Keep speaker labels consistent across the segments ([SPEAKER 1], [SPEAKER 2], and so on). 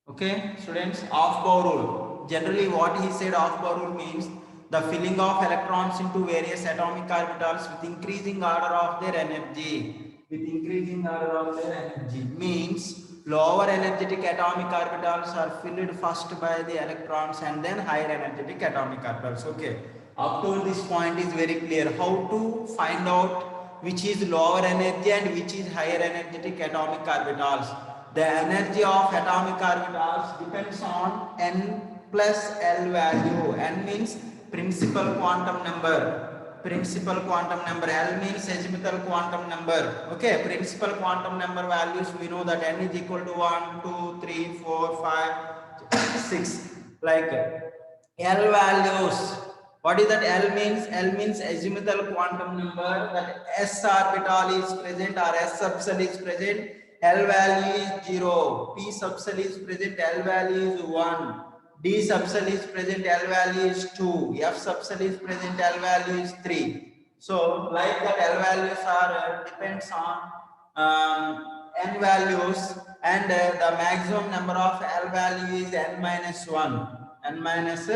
[SPEAKER 1] Okay, students, off-bow rule. Generally, what he said off-bow rule means the filling of electrons into various atomic orbitals with increasing order of their energy. With increasing order of their energy means lower energetic atomic orbitals are filled first by the electrons and then higher energetic atomic orbitals. Okay, up to this point is very clear. How to find out which is lower energy and which is higher energetic atomic orbitals? The energy of atomic orbitals depends on n plus L value. N means principal quantum number. Principal quantum number. L means azimuthal quantum number. Okay, principal quantum number values we know that n is equal to 1, 2, 3, 4, 5, 6. Like L values. What is that? L means? L means azimuthal quantum number, that s orbital is present or s subcell is present. L value is 0. P subcell is present. L value is 1. D subcell is present. L value is 2. F subcell is present. L value is 3. So like that, L values are depends on n values, and the maximum number of L value is n minus 1. N minus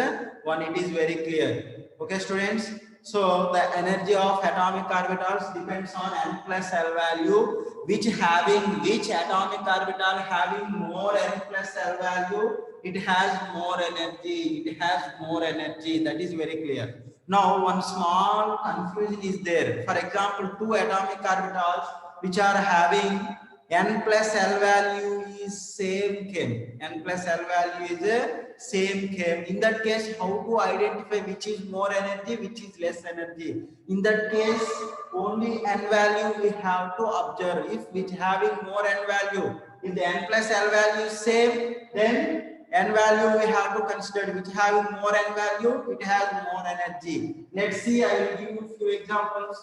[SPEAKER 1] 1, it is very clear. Okay, students. So the energy of atomic orbitals depends on n plus L value, which atomic orbital having more n plus L value, it has more energy. It has more energy. That is very clear. Now, one small confusion is there. For example, two atomic orbitals which are having n plus L value is same chem. N plus L value is a same chem. In that case, how to identify which is more energy, which is less energy? In that case, only n value we have to observe. If which having more n value, if the n plus L value is same, then n value we have to consider. Which having more n value, it has more energy. Let's see, I will give you a few examples.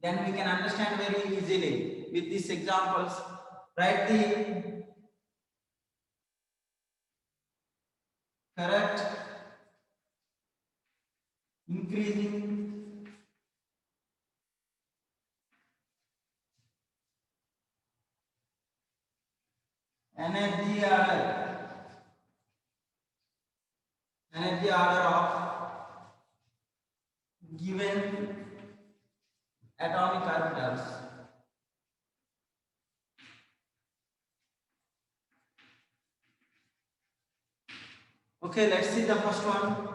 [SPEAKER 1] Then we can understand very easily with these examples. Write the correct increasing energy order of given atomic orbitals. Okay, let's see the first one.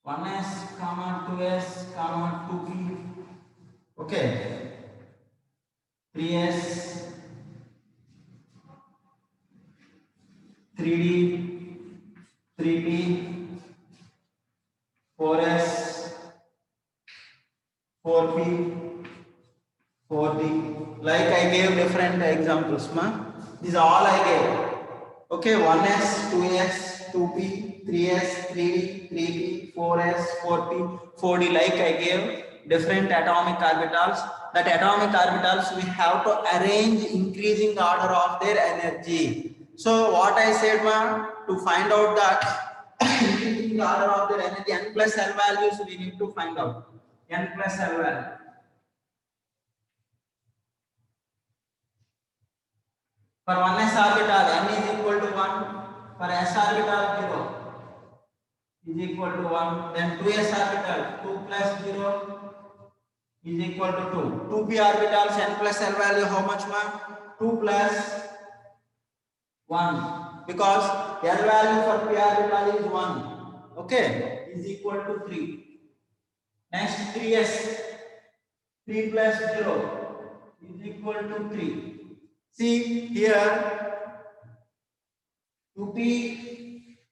[SPEAKER 1] 1s, 2s, 2p. Okay. 3s, 3d, 3p, 4s, 4p, 4d. Like I gave different examples, ma. These are all I gave. Okay, 1s, 2s, 2p, 3s, 3d, 3p, 4s, 4p, 4d. Like I gave different atomic orbitals. That atomic orbitals we have to arrange increasing order of their energy. So what I said, ma, to find out that increasing order of their energy, n plus L values we need to find out. N plus L value. For 1s orbital, n is equal to 1. For s orbital, 0 is equal to 1. Then 2s orbital, 2 plus 0 is equal to 2. 2p orbitals, n plus L value, how much, ma? 2 plus 1. Because L value for p orbital is 1. Okay, is equal to 3. Next, 3s, 3 plus 0 is equal to 3. See here, 2p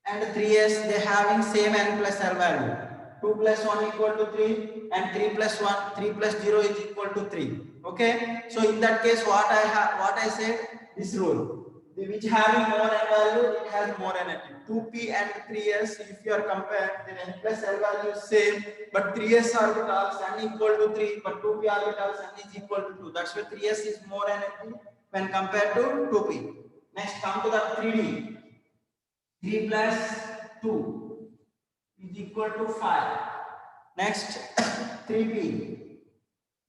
[SPEAKER 1] and 3s, they having same n plus L value. 2 plus 1 equal to 3 and 3 plus 1, 3 plus 0 is equal to 3. Okay, so in that case, what I said, this rule, which having more n value, it has more energy. 2p and 3s, if you are compared, then n plus L value is same, but 3s orbitals n equal to 3, but 2p orbitals n is equal to 2. That's why 3s is more energy when compared to 2p. Next, come to the 3d. 3 plus 2 is equal to 5. Next, 3p.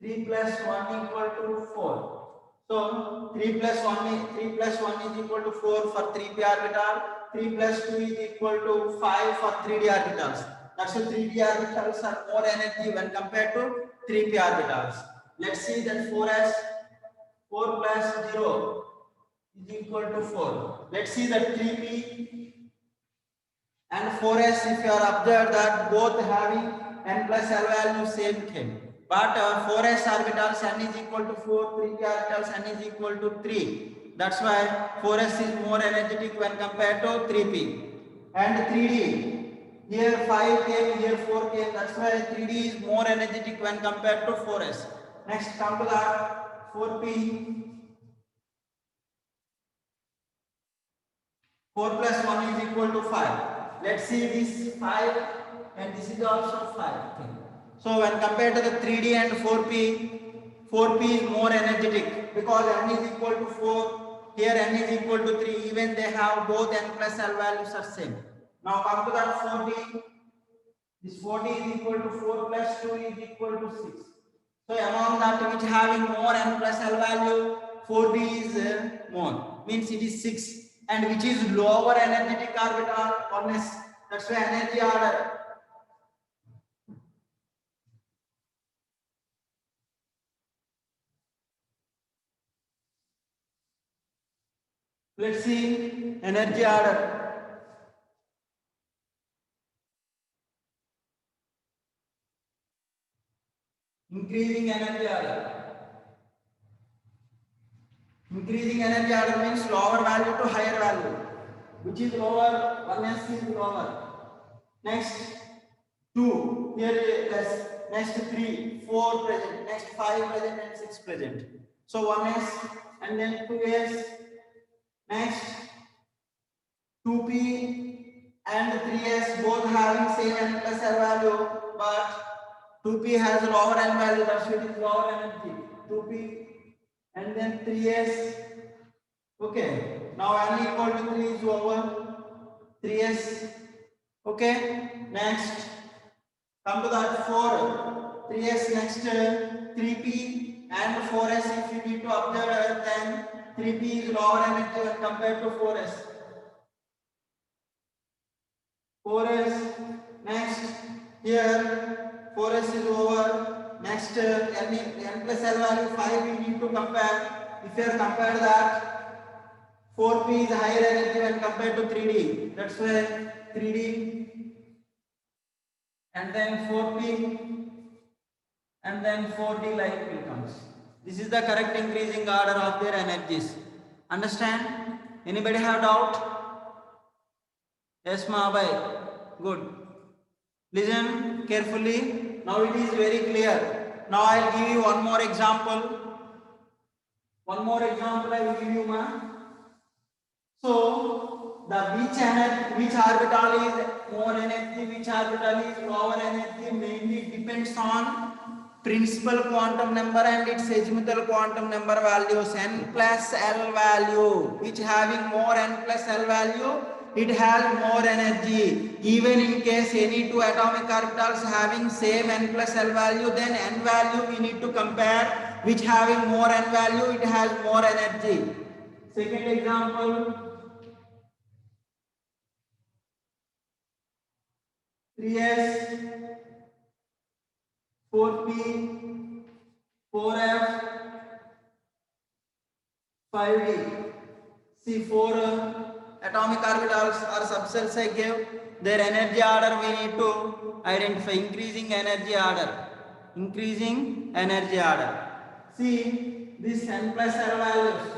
[SPEAKER 1] 3 plus 1 equal to 4. So 3 plus 1 is equal to 4 for 3p orbital. 3 plus 2 is equal to 5 for 3d orbitals. That's why 3d orbitals are more energy when compared to 3p orbitals. Let's see that 4 plus 0 is equal to 4. Let's see that 3p and 4s, if you are observed that both having n plus l value same came. But 4s orbitals n is equal to 4, 3p orbitals n is equal to 3. That's why 4s is more energetic when compared to 3p. And 3d, here 5 came, here 4 came. That's why 3d is more energetic when compared to 4s. Next, come to that 4p. 4 plus 1 is equal to 5. Let's see this 5 and this is also 5. Okay. So when compared to the 3D and 4P, 4P is more energetic because n is equal to 4, here n is equal to 3, even they have both n plus l values are same. Now come to that 4D, this 4D is equal to 4 plus 2 is equal to 6. So among that which having more n plus l value, 4D is more, means it is 6. And which is lower energetic orbital, 1s. That's why energy order. Let's see energy order. Increasing energy order. Increasing energy order means lower value to higher value. Which is lower, 1s is lower. Next 2, here less. Next 3, 4 present. Next 5 present and 6 present. So 1s and then 2s. Next 2p and 3s both having same n plus l value, but 2p has lower n value, that's why it is lower energy. 2p and then 3s. Okay, now n equal to 3 is over 3s. Okay, next come to that 4, 3s. Next 3p and 4s. If you need to observe, then 3p is lower energy when compared to 4s. 4s. Next here 4s is over. Next n plus l value 5 we need to compare. If you compare that 4p is higher energy when compared to 3d. That's why 3d and then 4p and then 4d like will comes. This is the correct increasing order of their energies. Understand? Anybody have doubt? Yes, Mahabai. Good. Listen carefully. Now it is very clear. Now I will give you one more example. One more example I will give you, ma. So the which orbital is more energy, which orbital is lower energy mainly depends on principal quantum number and its azimuthal quantum number values. N plus L value, which having more N plus L value, it has more energy. Even in case any two atomic orbitals having same n plus L value, then n value we need to compare. Which having more n value, it has more energy. Second example, 3s, 4p, 4f, 5d. See, 4 atomic orbitals or subcells I gave, their energy order we need to identify. Increasing energy order. Increasing energy order. See, this n plus L values.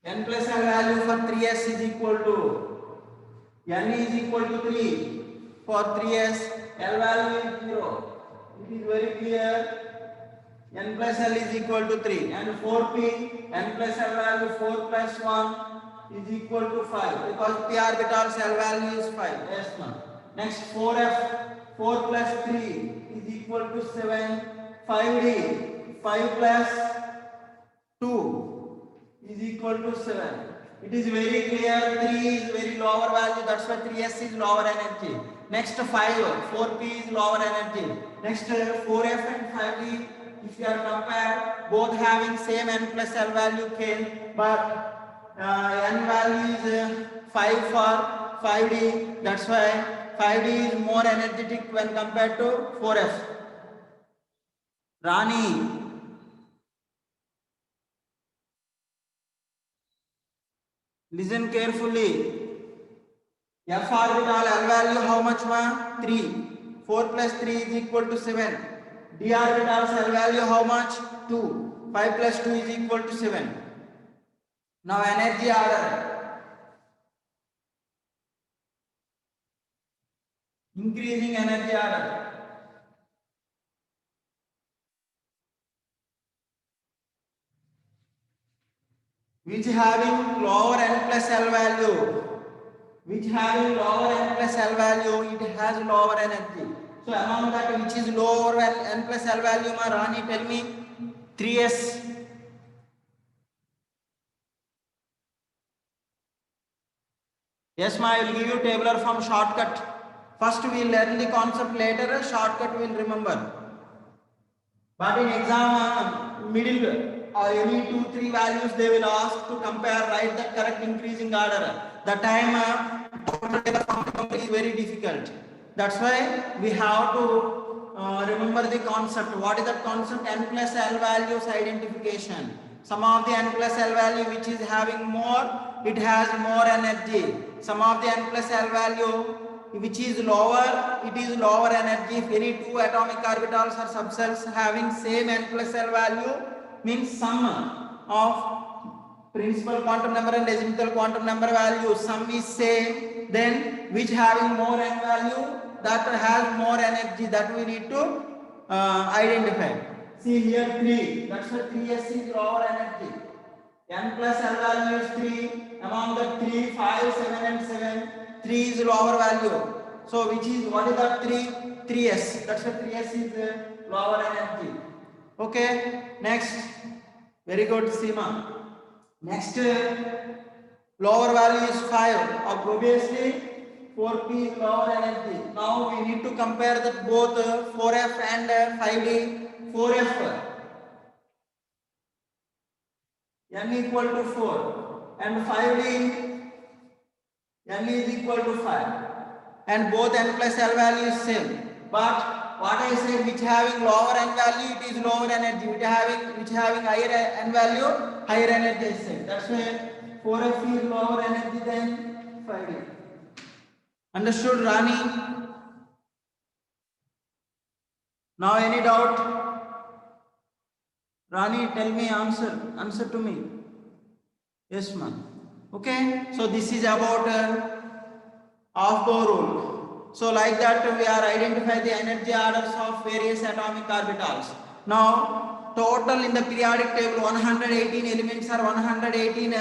[SPEAKER 1] N plus L value for 3s is equal to n is equal to 3. For 3s, L value is 0. It is very clear. N plus L is equal to 3. And 4p, n plus L value 4 plus 1 is equal to 5. Because p orbital's L value is 5. Yes, no. Next 4f, 4 plus 3 is equal to 7. 5d, 5 plus 2 is equal to 7. It is very clear. 3 is very lower value. That's why 3s is lower energy. Next 5, 4p is lower energy. Next 4f and 5d. If you are compared, both having same n plus l value k, but n value is 5 for 5d. That's why 5d is more energetic when compared to 4f. Rani, listen carefully. F orbital L value how much ma? 3. 4 plus 3 is equal to 7. D orbital L value how much? 2. 5 plus 2 is equal to 7. Now energy order. Increasing energy order. Which having lower n plus L value. Which having lower n plus L value, it has lower energy. So among that, which is lower n plus L value, ma Rani, tell me. 3s. Yes, ma, I will give you tabular form shortcut. First we will learn the concept, later shortcut we will remember. But in exam middle or any 2-3 values they will ask to compare, write the correct increasing order. The time tabular form is very difficult. That's why we have to remember the concept. What is that concept? N plus L values identification. Some of the n plus L value which is having more, it has more energy. Some of the n plus L value which is lower, it is lower energy. If any two atomic orbitals or subcells having same n plus L value, means sum of principal quantum number and azimuthal quantum number value, sum is same, then which having more n value, that has more energy, that we need to identify. See here 3, that's why 3s is lower energy. N plus L value is 3, among the 3, 5, 7 and 7, 3 is lower value. So which is, what is that 3? 3s, that's why 3s is lower energy. Okay, next, very good Seema. Next lower value is 5, obviously 4p is lower energy. Now we need to compare that both 4f and 5d. 4f, n equal to 4 and 5d, n is equal to 5 and both n plus L value is same. But what I said, which having lower n value, it is lower energy. Which having higher n value, higher energy is same. That's why 4f is lower energy than 5d. Understood, Rani? Now any doubt? Rani, tell me, answer to me. Yes, ma'am. Okay, so this is about Aufbau rule. So like that we are identify the energy orders of various atomic orbitals. Now total in the periodic table 118 elements or 118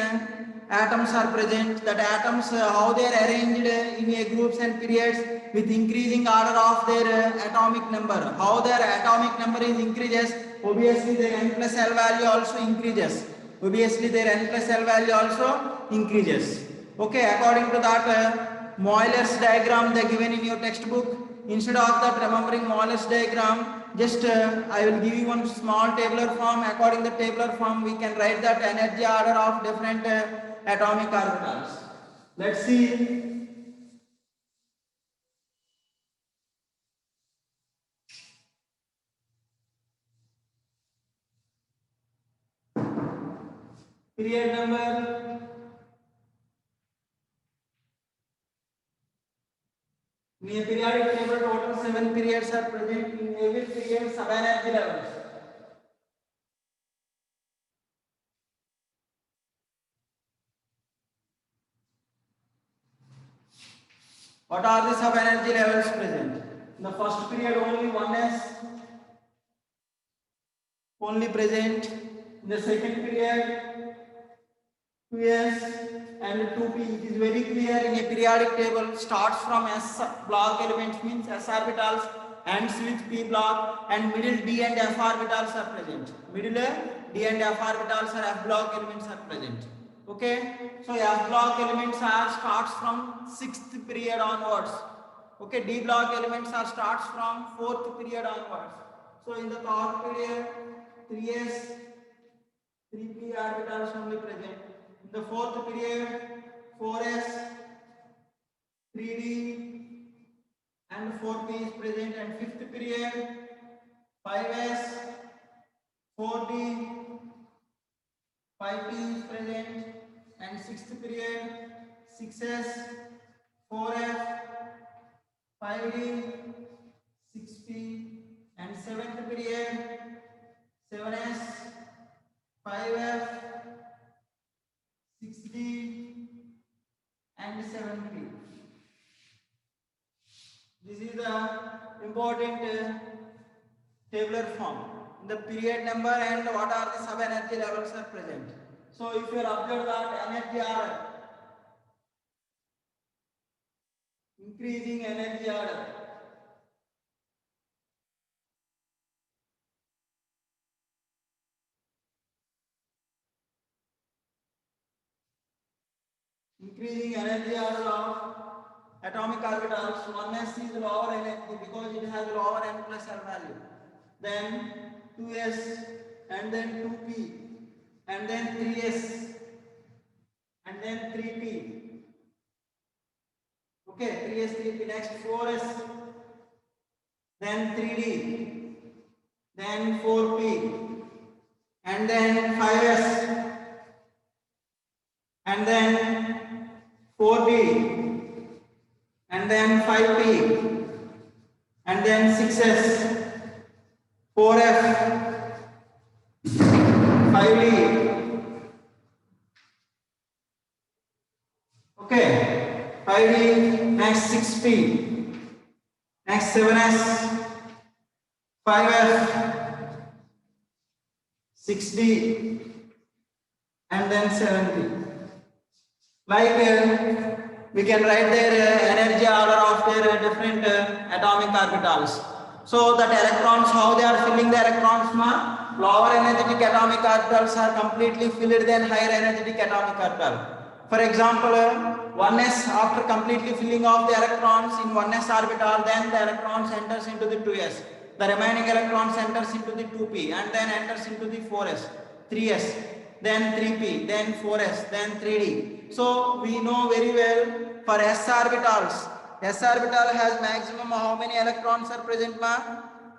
[SPEAKER 1] atoms are present. That atoms how they are arranged in a groups and periods with increasing order of their atomic number. How their atomic number is increases, obviously their n plus L value also increases. Obviously their n plus L value also increases. Okay, according to that Euler's diagram they given in your textbook. Instead of that remembering Euler's diagram, just I will give you one small tabular form. According to the tabular form, we can write that energy order of different atomic orbitals. Let's see. Period number. In a periodic table, total 7 periods are present. In every period, sub-energy levels. What are the sub-energy levels present? In the first period, only 1s only present. In the second period, 2s and 2p. It is very clear in a periodic table. Starts from s block elements, means s orbitals, ends with p block, and middle d and f orbitals are present. Middle d and f orbitals are f block elements are present. Okay, so F block elements are starts from 6th period onwards. Okay, D block elements are starts from 4th period onwards. So in the third period, 3s, 3p orbitals only present. In the fourth period, 4s, 3d and 4p is present, and fifth period, 5s, 4d, 5p is present, and sixth period, 6s, 4f, 5d, 6p, and seventh period, 7s, 5f, 6d, and 7p. This is the important tabular form. The period number and what are the sub energy levels are present. So if you observe that energy order, increasing energy order, increasing energy order of atomic orbitals, 1s is lower energy because it has lower n plus l value, then 2s, and then 2p, and then 3s, and then 3p. Okay, 3s, 3p, next 4s, then 3d, then 4p, and then 5s, and then 4d, and then 5p, and then 6s, 4f, 5d, okay, 5d, next 6p, next 7s, 5f, 6d, and then 7p. Like we can write their energy order of their different atomic orbitals. So that electrons, how they are filling the electrons, lower energetic atomic orbitals are completely filled than higher energetic atomic orbital. For example, 1s, after completely filling of the electrons in 1s orbital, then the electrons enters into the 2s. The remaining electrons enters into the 2p and then enters into the 4s, 3s, then 3p, then 4s, then 3d. So we know very well for s orbitals, s orbital has maximum how many electrons are present,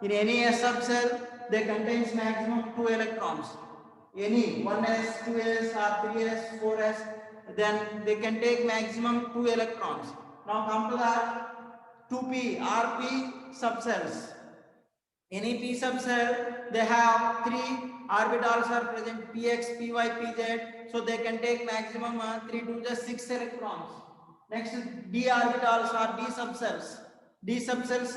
[SPEAKER 1] in any s subcell they contains maximum 2 electrons. Any 1s, 2s or 3s, 4s, then they can take maximum 2 electrons. Now come to that 2p rp subcells. Any p subcell, they have 3 orbitals are present, px, py, pz, so they can take maximum 3 to the 6 electrons. Next, d orbitals or d subcells. D subcells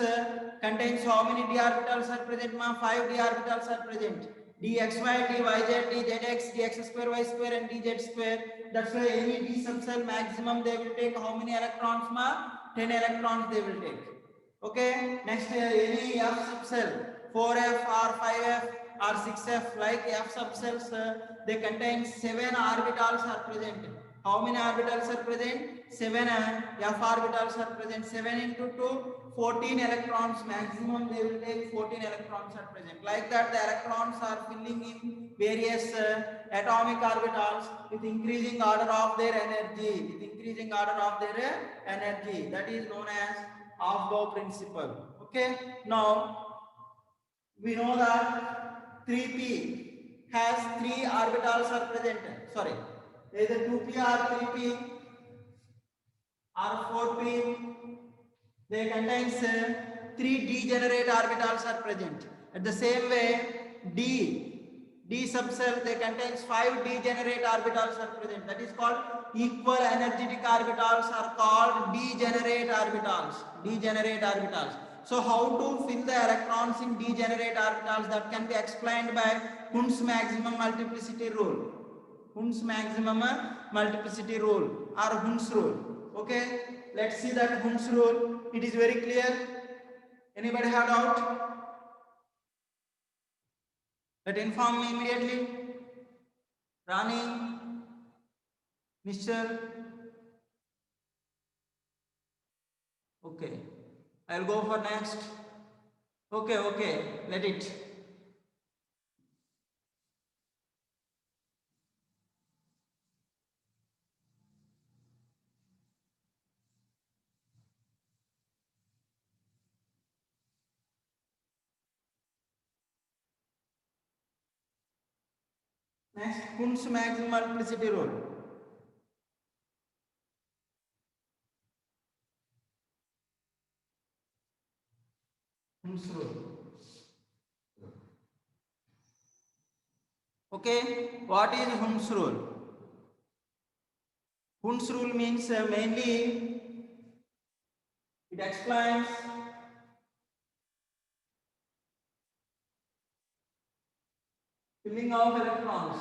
[SPEAKER 1] contains how many d orbitals are present? 5 d orbitals are present. dxy, dyz, dzx, dx square, y square, and dz square. That's why any d subcell maximum they will take how many electrons? 10 electrons they will take. Okay, next any f subcell, 4f or 5f or 6f, like f subcells, they contain 7 orbitals are present. How many orbitals are present? 7 f orbitals are present. 7 into 2, 14 electrons maximum they will take. 14 electrons are present. Like that the electrons are filling in various atomic orbitals with increasing order of their energy. With increasing order of their energy. That is known as Aufbau principle. Okay, now we know that 3p has 3 orbitals are present. Sorry, either 2p or 3p or 4p, they contains 3 degenerate orbitals are present. At the same way, D subcell, they contains 5 degenerate orbitals are present. That is called equal energetic orbitals are called degenerate orbitals. Degenerate orbitals. So how to fill the electrons in degenerate orbitals? That can be explained by Hund's maximum multiplicity rule. Hund's maximum multiplicity rule or Hund's rule. Okay, let's see that Hund's rule. It is very clear. Anybody have doubt? Let inform me immediately. Rani. Mr. Okay, I'll go for next. Okay, let it. Next, Hund's maximum multiplicity rule. Hund's rule. Okay, what is Hund's rule? Hund's rule means mainly it explains filling of electrons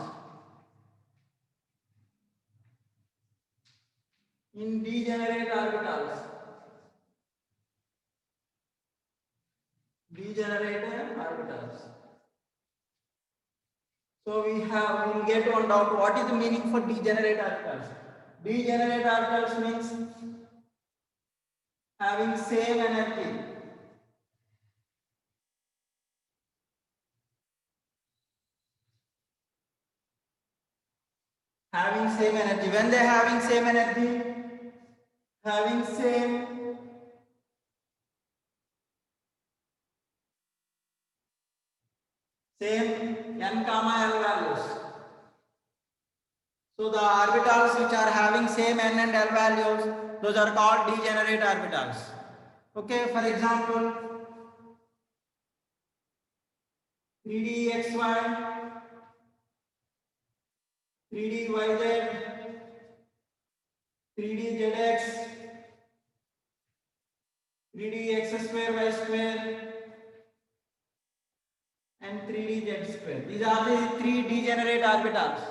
[SPEAKER 1] in degenerate orbitals. Degenerate orbitals. So we'll get one doubt. What is the meaning for degenerate orbitals? Degenerate orbitals means having same energy. Having same energy. When they having same energy, having same n comma l values. So the orbitals which are having same n and l values, those are called degenerate orbitals. Okay, for example, 3d xy, 3d yz, 3d zx, 3d x square y square, and 3d z square. These are the three degenerate orbitals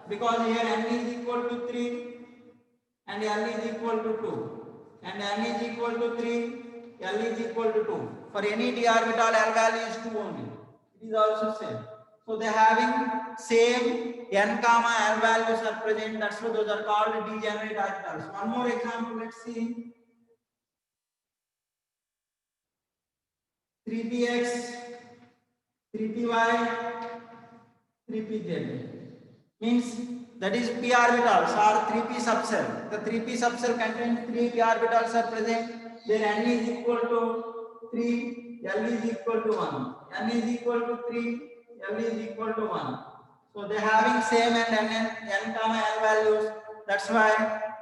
[SPEAKER 1] because here n is equal to 3 and l is equal to 2 and n is equal to 3, l is equal to 2. For any d orbital, l value is 2 only. It is also same. So they having same n comma l values are present. That's why those are called degenerate orbitals. One more example, let's see. 3px, 3py, 3pz means that is p orbitals or 3p subcell. The 3p subcell contains 3 p orbitals are present. Then n is equal to 3, l is equal to 1, n is equal to 3, l is equal to 1. So they having same n comma l values. That's why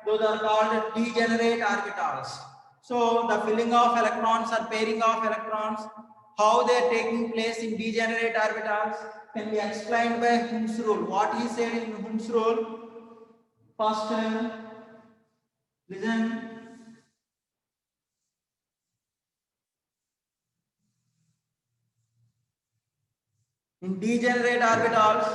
[SPEAKER 1] those are called degenerate orbitals. So the filling of electrons or pairing of electrons, how they are taking place in degenerate orbitals can be explained by Hund's rule. What he said in Hund's rule? First, listen. In degenerate orbitals,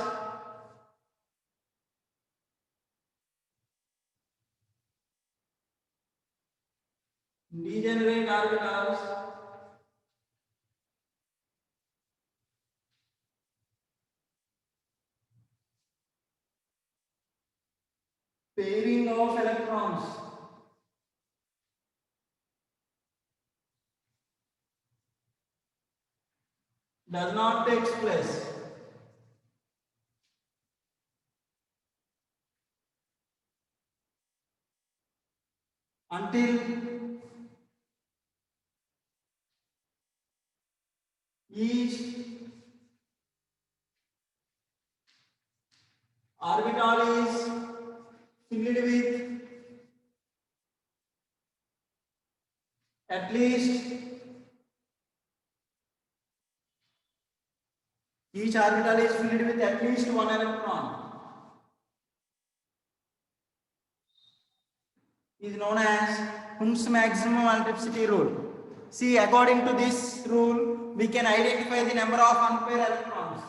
[SPEAKER 1] pairing of electrons does not take place until each orbital is filled with at least each orbital is filled with at least one electron. Is known as Hund's maximum multiplicity rule. See, according to this rule, we can identify the number of unpaired electrons.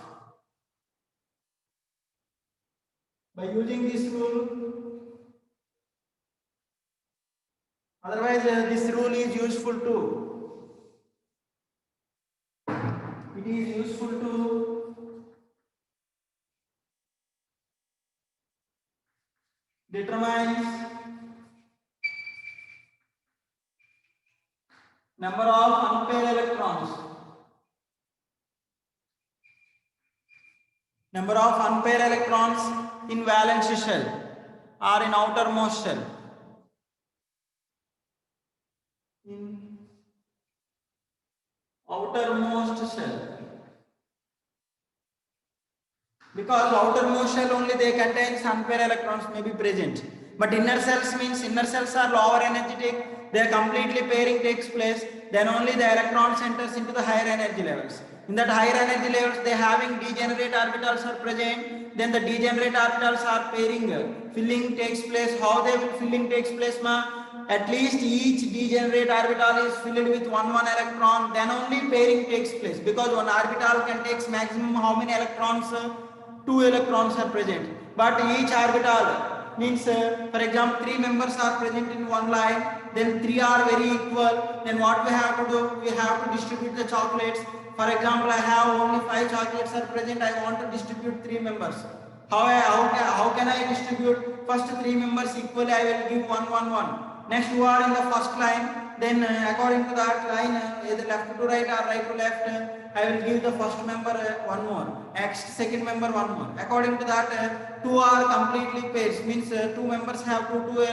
[SPEAKER 1] By using this rule, otherwise this rule is useful too. It is useful to determines number of unpaired electrons. Number of unpaired electrons in valence shell or in outermost shell. In outermost shell. Because outermost shell only they contain unpaired electrons may be present. But inner cells means inner cells are lower energetic, their completely pairing takes place, then only the electrons enters into the higher energy levels. In that higher energy levels they having degenerate orbitals are present, then the degenerate orbitals are pairing, filling takes place. How they will filling takes place ma? At least each degenerate orbital is filled with one electron, then only pairing takes place, because one orbital can take maximum how many electrons? Two electrons are present, but each orbital means for example 3 members are present in one line, then 3 are very equal, then what we have to do, we have to distribute the chocolates. For example, I have only 5 chocolates are present, I want to distribute 3 members. How can I distribute? First 3 members equally I will give 1 1 1. Next who are in the first line, then according to that line either left to right or right to left, I will give the first member one more, next second member one more. According to that 2 are completely pairs, means 2 members have two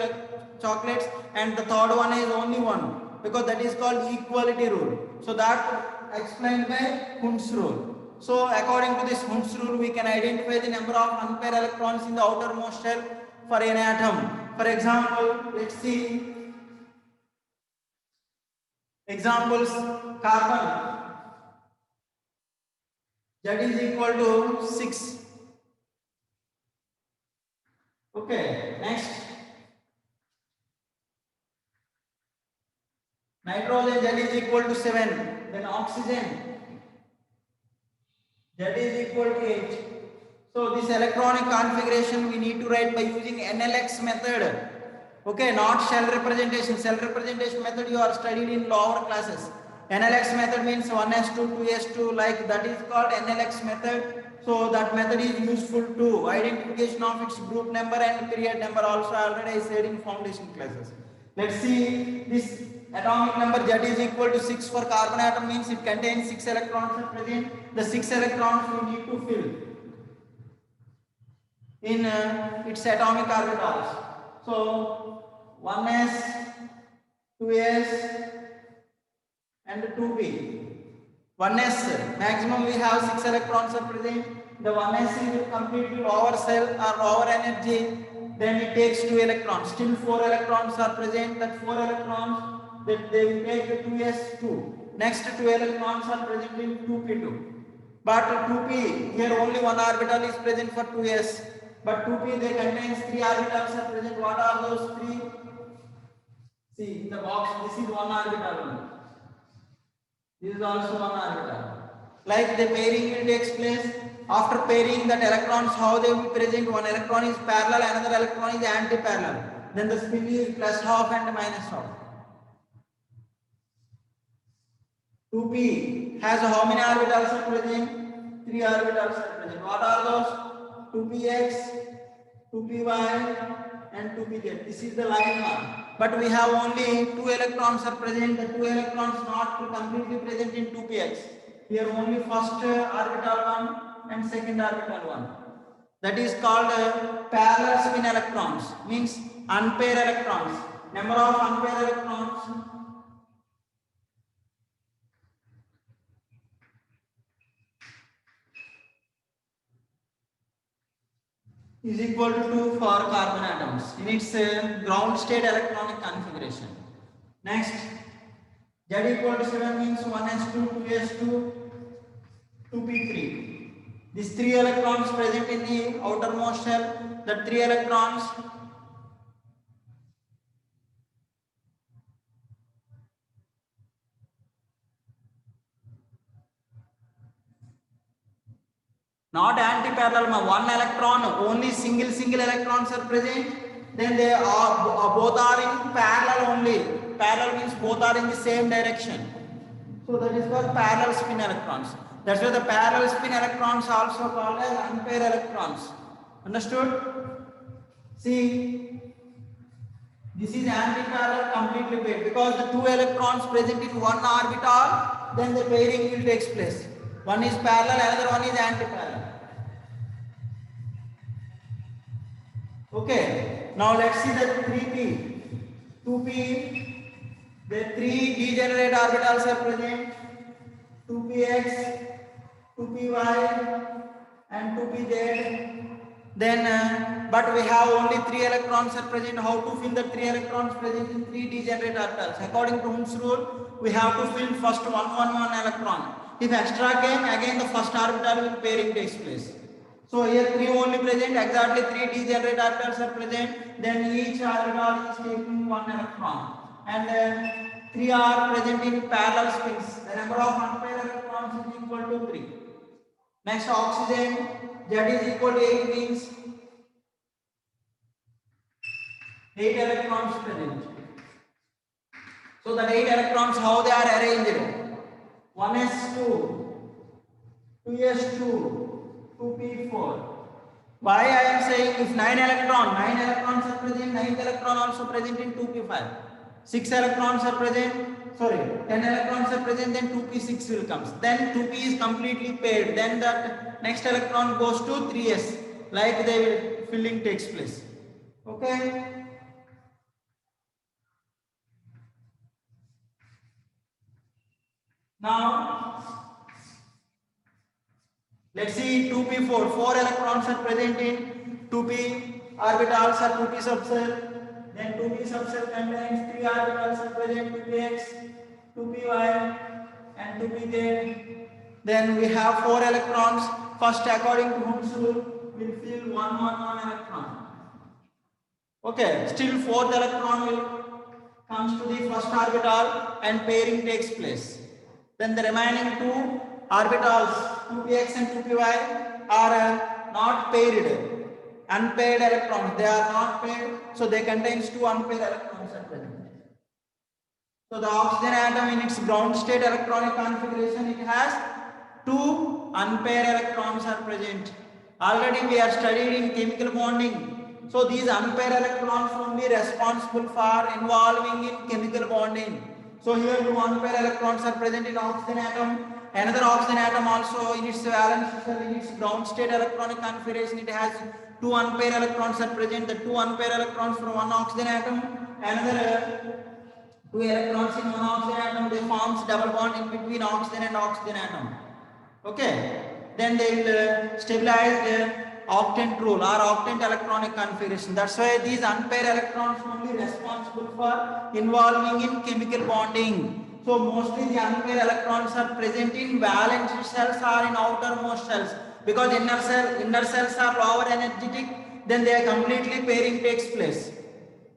[SPEAKER 1] chocolates and the third one is only one, because that is called equality rule. So that explained by Hund's rule. So according to this Hund's rule we can identify the number of unpaired electrons in the outermost shell for an atom. For example, let's see examples. Carbon, that is equal to 6. Okay, next nitrogen, that is equal to 7. Then oxygen, that is equal to 8. So this electronic configuration we need to write by using NLX method. Okay, not shell representation. Shell representation method you are studied in lower classes. NLX method means 1s2, 2s2, like that is called NLX method. So that method is useful to identification of its group number and period number, also already I said in foundation classes. Let's see this atomic number, Z is equal to 6 for carbon atom, means it contains 6 electrons are present. The 6 electrons we need to fill in its atomic orbitals. So 1s, 2s and 2p. 1s maximum we have 6 electrons are present. The 1s is completely lower cell or lower energy, then it takes 2 electrons. Still 4 electrons are present. That 4 electrons, that they will take the 2s2. Next 2 electrons are present in 2p2. But 2p here only one orbital is present for 2s. But 2p they contains 3 orbitals are present. What are those 3? See in the box, this is one orbital. This is also one orbital. Like the pairing will takes place. After pairing, that electrons how they will be present. One electron is parallel, another electron is anti-parallel. Then the spin is plus half and minus half. 2p has how many orbitals are present? 3 orbitals are present. What are those? 2px, 2py and 2pz. This is the line one. But we have only 2 electrons are present. The 2 electrons not completely present in 2px. Here only first orbital one and second orbital one. That is called parallel spin electrons, means unpaired electrons. Number of unpaired electrons is equal to 2 for carbon atoms in its ground state electronic configuration. Next, Z equal to 7 means 1s2, 2s2, 2p3. These 3 electrons present in the outermost shell, the 3 electrons not anti-parallel, one electron, only single electrons are present, then they are both are in parallel only. Parallel means both are in the same direction. So that is called parallel spin electrons. That's why the parallel spin electrons also called as unpaired electrons. Understood? See, this is antiparallel completely paired because the two electrons present in one orbital, then the pairing will take place. One is parallel, another one is antiparallel. Okay, now let's see the 3p. 2p, the three degenerate orbitals are present. 2px, 2py, and 2pz. Then, but we have only 3 electrons are present. How to fill the 3 electrons present in 3 degenerate orbitals? According to Hund's rule, we have to fill first 1 electron. If extra came, again the first orbital will pairing takes place. So here 3 only present, exactly 3 degenerate orbitals are present. Then each orbital is taking 1 electron. And 3 are present in parallel spins. The number of unpaired electrons is equal to 3. Next, oxygen, Z is equal to 8 means 8 electrons present. So that 8 electrons, how they are arranged? 1s2, 2s2, 2p4. Why I am saying if 9 electrons are present, 9th electron also present in 2p5. 6 electrons are present, 10 electrons are present, then 2p6 will come. Then 2p is completely paired. Then that next electron goes to 3s. Like the filling takes place. Okay. Now, let's see 2p4. 4 electrons are present in 2p orbitals or 2p subcell. Then 2p subcell contains 3 orbitals are present, 2px, 2py, and 2pz. Then we have 4 electrons. First, according to Hund's rule, will fill 1 electron. Okay, still 4th electron will comes to the first orbital and pairing takes place. Then the remaining 2 orbitals, 2px and 2py, are not paired. Unpaired electrons, they are not paired, so they contains 2 unpaired electrons at present. So the oxygen atom in its ground state electronic configuration, it has 2 unpaired electrons are present. Already we are studied in chemical bonding. So these unpaired electrons only responsible for involving in chemical bonding. So here 2 unpaired electrons are present in oxygen atom. Another oxygen atom also in its valence shell, in its ground state electronic configuration, it has 2 unpaired electrons are present. The 2 unpaired electrons from one oxygen atom, another 2 electrons in one oxygen atom, they forms double bond in between oxygen and oxygen atom. Okay. Then they will stabilize the octant rule or octant electronic configuration. That's why these unpaired electrons only responsible for involving in chemical bonding. So mostly the unpaired electrons are present in valence shells or in outermost shells, because inner cells are lower energetic, then they are completely pairing takes place.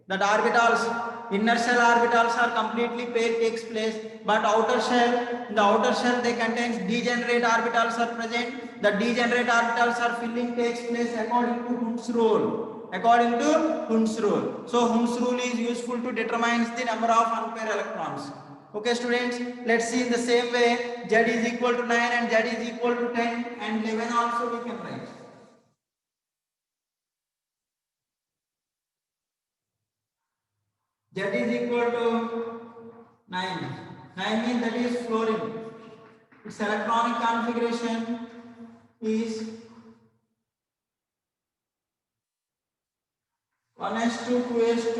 [SPEAKER 1] That orbitals, inner shell orbitals are completely paired takes place, but in the outer shell they contains degenerate orbitals are present. The degenerate orbitals are filling takes place according to Hund's rule. According to Hund's rule. So Hund's rule is useful to determine the number of unpaired electrons. Okay students, let's see in the same way Z is equal to 9 and Z is equal to 10 and 11 also we can write. Z is equal to 9. 9 means that is fluorine. Its electronic configuration is 1s2, 2s2,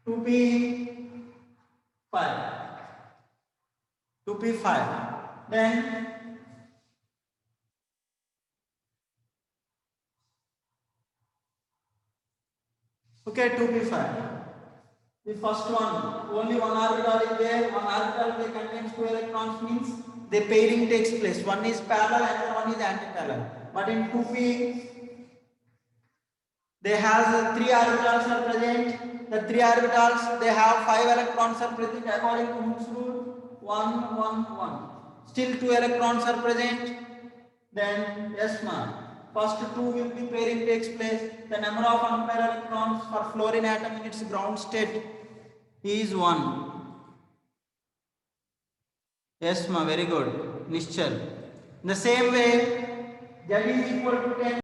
[SPEAKER 1] 2p5. 2p5. Then okay, 2p5. The first one, only one orbital is there. One orbital they contains 2 electrons, means the pairing takes place. One is parallel and one is antiparallel. But in 2p, they have 3 orbitals are present. The 3 orbitals, they have 5 electrons are present according to Hund's rule. 1, 1, 1. Still 2 electrons are present. Then yes, ma'am. First 2 will be pairing takes place. The number of unpaired electrons for fluorine atom in its ground state is 1. Yes, ma, very good. Nischal. In the same way, Z is equal to 10.